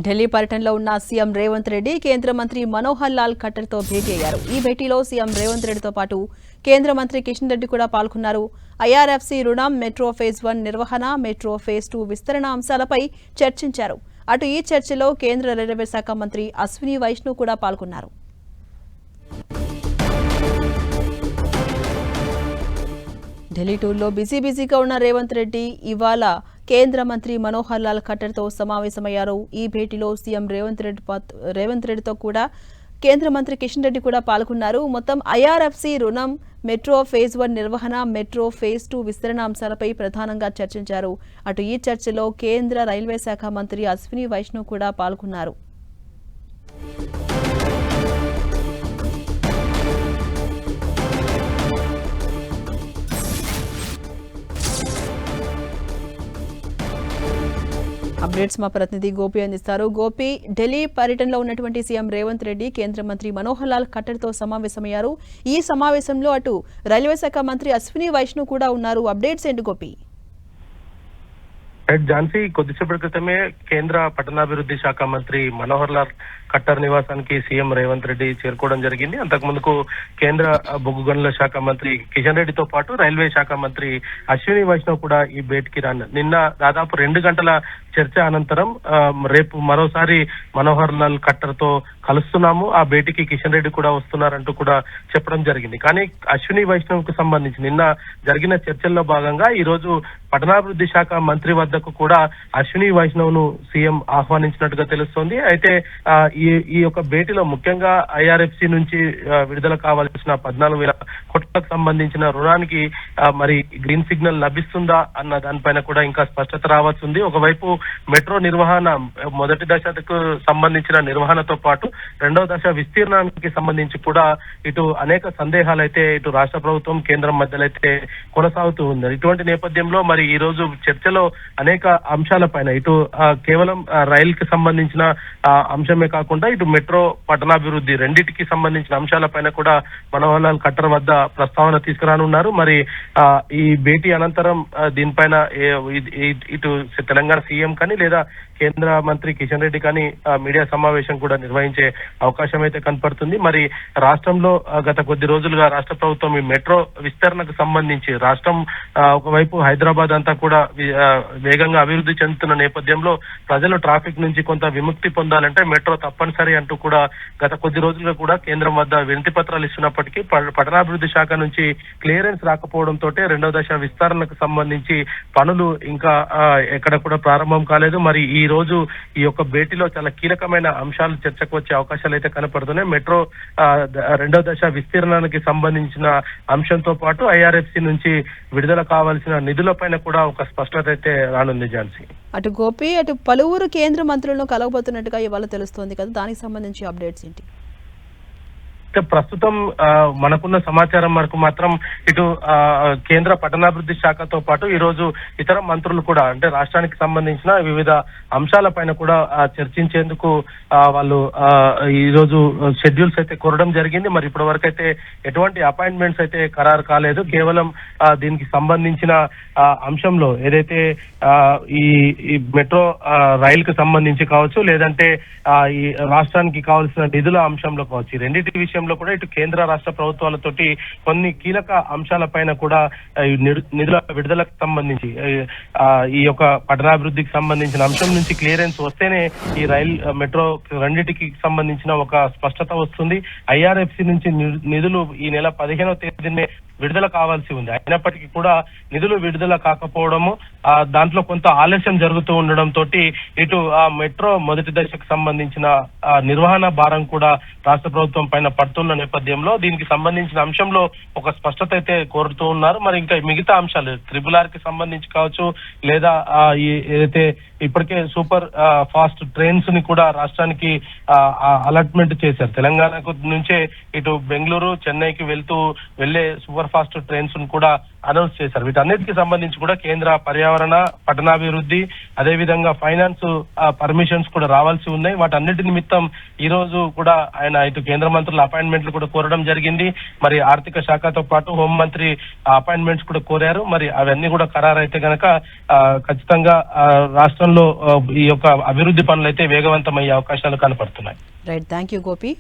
ఢిల్లీ పర్యటనలో ఉన్న సీఎం రేవంత్ రెడ్డి కేంద్ర మంత్రి మనోహర్ లాల్ ఖట్టర్తో భేటీ అయ్యారు. ఈ భేటీలో సీఎం రేవంత్ రెడ్డితో పాటు కేంద్ర మంత్రి కిషన్ రెడ్డి కూడా పాల్గొన్నారు. ఐఆర్ఎఫ్సి రుణం, మెట్రో ఫేజ్ 1 నిర్వహణ, మెట్రో ఫేజ్ 2 విస్తరణ అంశాలపై చర్చించారు. అటు ఈ చర్చలో కేంద్ర రైల్వే శాఖ మంత్రి అశ్విని వైష్ణవ్ కూడా పాల్గొన్నారు. ఢిల్లీ టూర్లో బిజీగా ఉన్న రేవంత్ రెడ్డి ఇవాళ కేంద్ర మంత్రి మనోహర్ లాల్ ఖట్టర్తో సమావేశమయ్యారు. ఈ భేటీలో సీఎం రేవంత్ రెడ్డితో కూడా కేంద్ర మంత్రి కిషన్ రెడ్డి కూడా పాల్గొన్నారు. మొత్తం ఐఆర్ఎఫ్సి రుణం, మెట్రో ఫేజ్ 1 నిర్వహణ, మెట్రో ఫేజ్ 2 విస్తరణ అంశాలపై ప్రధానంగా చర్చించారు. అటు ఈ చర్చలో కేంద్ర రైల్వే శాఖ మంత్రి అశ్విని వైష్ణవ్ కూడా పాల్గొన్నారు. అప్డేట్స్ మా ప్రతినిధి గోపి అందిస్తారు. గోపి, ఢిల్లీ పర్యటనలో ఉన్నటువంటి సీఎం రేవంత్ రెడ్డి కేంద్ర మంత్రి మనోహర్ లాల్ ఖట్టర్తో సమావేశమయ్యారు. ఈ సమావేశంలో అటు రైల్వే శాఖ మంత్రి అశ్విని వైష్ణవ్ కూడా ఉన్నారు. అప్డేట్స్ ఏంటి గోపి? ఝాన్సీ, కొద్దిసేపటి క్రితమే కేంద్ర పట్టణాభివృద్ధి శాఖ మంత్రి మనోహర్ లాల్ ఖట్టర్ నివాసానికి సీఎం రేవంత్ రెడ్డి చేరుకోవడం జరిగింది. అంతకుముందుకు కేంద్ర బొగ్గు గనుల శాఖ మంత్రి కిషన్ రెడ్డితో పాటు రైల్వే శాఖ మంత్రి అశ్విని వైష్ణవ్ కూడా ఈ భేటీకి నిన్న దాదాపు 2 గంటల చర్చ అనంతరం రేపు మరోసారి మనోహర్ లాల్ ఖట్టర్ తో కలుస్తున్నాము, ఆ భేటీకి కిషన్ రెడ్డి కూడా వస్తున్నారంటూ కూడా చెప్పడం జరిగింది. కానీ అశ్విని వైష్ణవ్ కు సంబంధించి నిన్న జరిగిన చర్చల్లో భాగంగా ఈ రోజు పట్టణాభివృద్ధి శాఖ మంత్రి వద్దకు కూడా అశ్విని వైష్ణవ్ ను సీఎం ఆహ్వానించినట్టుగా తెలుస్తోంది. అయితే ఈ యొక్క భేటీలో ముఖ్యంగా ఐఆర్ఎఫ్సి నుంచి విడుదల కావాల్సిన 14,000 కోట్లకు సంబంధించిన రుణానికి మరి గ్రీన్ సిగ్నల్ లభిస్తుందా అన్న దానిపైన కూడా ఇంకా స్పష్టత రావాల్సి ఉంది. ఒకవైపు మెట్రో నిర్వహణ మొదటి దశకు సంబంధించిన నిర్వహణతో పాటు 2వ దశ విస్తీర్ణానికి సంబంధించి కూడా ఇటు అనేక సందేహాలు అయితే ఇటు రాష్ట్ర ప్రభుత్వం కేంద్రం మధ్యలో అయితే కొనసాగుతూ ఉంది. ఇటువంటి నేపథ్యంలో మరి ఈ రోజు చర్చలో అనేక అంశాలపైన ఇటు కేవలం రైల్ కి సంబంధించిన అంశమే కాకుండా ఇటు మెట్రో, పట్టణాభివృద్ధి రెండింటికి సంబంధించిన అంశాలపైన కూడా మనోహర్ లాల్ ఖట్టర్ వద్ద ప్రస్తావన తీసుకురానున్నారు. మరి ఈ భేటీ అనంతరం దీనిపైన ఇటు తెలంగాణ సీఎం కానీ లేదా కేంద్ర మంత్రి కిషన్ రెడ్డి కానీ మీడియా సమావేశం కూడా నిర్వహించే అవకాశం అయితే కనపడుతుంది. మరి రాష్ట్రంలో గత కొద్ది రోజులుగా రాష్ట్ర ప్రభుత్వం ఈ మెట్రో విస్తరణకు సంబంధించి రాష్ట్రం ఒకవైపు హైదరాబాద్ అంతా కూడా వేగంగా అభివృద్ధి చెందుతున్న నేపథ్యంలో ప్రజలు ట్రాఫిక్ నుంచి కొంత విముక్తి పొందాలంటే మెట్రో తప్పనిసరి అంటూ కూడా గత కొద్ది రోజులుగా కూడా కేంద్రం వద్ద వినతి పత్రాలు ఇస్తున్నప్పటికీ పట్టణాభివృద్ధి శాఖ నుంచి క్లియరెన్స్ రాకపోవడంతో 2వ దశ విస్తరణకు సంబంధించి పనులు ఇంకా ఎక్కడ కూడా ప్రారంభం కాలేదు. మరి ఈ రోజు ఈ యొక్క భేటీలో చాలా కీలకమైన అంశాలు చర్చకు వచ్చే అవకాశాలు అయితే కనపడుతున్నాయి. మెట్రో 2వ దశ విస్తీర్ణానికి సంబంధించిన అంశంతో పాటు ఐఆర్ఎఫ్సి నుంచి విడుదల కావాల్సిన నిధులపైన కూడా ఒక స్పష్టత అయితే రానుంది. ఝాన్సీ, అటు గోపి, అటు పలువురు కేంద్ర మంత్రులను కలవబోతున్నట్టుగా ఇవాళ తెలుస్తోంది కదా, దానికి సంబంధించి అప్డేట్స్ ఏంటి? ప్రస్తుతం మనకున్న సమాచారం వరకు మాత్రం ఇటు కేంద్ర పట్టణాభివృద్ధి శాఖతో పాటు ఈ రోజు ఇతర మంత్రులు కూడా అంటే రాష్ట్రానికి సంబంధించిన వివిధ అంశాలపైన కూడా చర్చించేందుకు వాళ్ళు ఈ రోజు షెడ్యూల్స్ అయితే కోరడం జరిగింది. మరి ఇప్పటి వరకు అయితే ఎటువంటి అపాయింట్మెంట్స్ అయితే ఖరారు కాలేదు. కేవలం దీనికి సంబంధించిన అంశంలో ఏదైతే ఈ మెట్రో రైల్ కు సంబంధించి కావచ్చు, లేదంటే ఈ రాష్ట్రానికి కావాల్సిన నిధుల అంశంలో కావచ్చు, ఈ రెండింటి విషయంలో కూడా ఇటు కేంద్ర రాష్ట్ర ప్రభుత్వాలతోటి కొన్ని కీలక అంశాలపైన కూడా నిధుల విడుదలకు సంబంధించి ఈ యొక్క పట్టణాభివృద్ధికి సంబంధించిన అంశం నుంచి క్లియరెన్స్ వస్తేనే ఈ రైల్ మెట్రో రెండింటికి సంబంధించిన ఒక స్పష్టత వస్తుంది. ఐఆర్ఎఫ్సి నుంచి నిధులు ఈ నెల 15వ తేదీనే విడుదల కావాల్సి ఉంది. అయినప్పటికీ కూడా నిధులు విడుదల కాకపోవడము, దాంట్లో కొంత ఆలస్యం జరుగుతూ ఉండడంతో ఇటు ఆ మెట్రో మొదటి దశకు సంబంధించిన నిర్వహణ భారం కూడా రాష్ట్ర ప్రభుత్వం పైన పడుతున్న నేపథ్యంలో దీనికి సంబంధించిన అంశంలో ఒక స్పష్టత అయితే కోరుతూ ఉన్నారు. మరి ఇంకా మిగతా అంశాలు RRR కి సంబంధించి కావచ్చు, లేదా ఏదైతే ఇప్పటికే సూపర్ ఫాస్ట్ ట్రైన్స్ ని కూడా రాష్ట్రానికి అలాట్మెంట్ చేశారు. తెలంగాణకు నుంచే ఇటు బెంగళూరు, చెన్నైకి వెళ్లే సూపర్ ఫాస్ట్ ట్రైన్స్ కూడా అనౌన్స్ చేశారు. వీటన్నిటికీ సంబంధించి కూడా కేంద్ర పర్యావరణ, పట్టణాభివృద్ధి, అదే విధంగా ఫైనాన్స్ పర్మిషన్స్ కూడా రావాల్సి ఉన్నాయి. వాటన్నిటి నిమిత్తం ఈ రోజు కూడా ఆయన ఇటు కేంద్ర మంత్రుల అపాయింట్మెంట్లు కూడా కోరడం జరిగింది. మరి ఆర్థిక శాఖతో పాటు హోంమంత్రి అపాయింట్మెంట్స్ కూడా కోరారు. మరి అవన్నీ కూడా ఖరారైతే గనక ఖచ్చితంగా రాష్ట్రంలో ఈ యొక్క అభివృద్ధి పనులు అయితే వేగవంతమయ్యే అవకాశాలు కనపడుతున్నాయి. Right, thank you Gopi.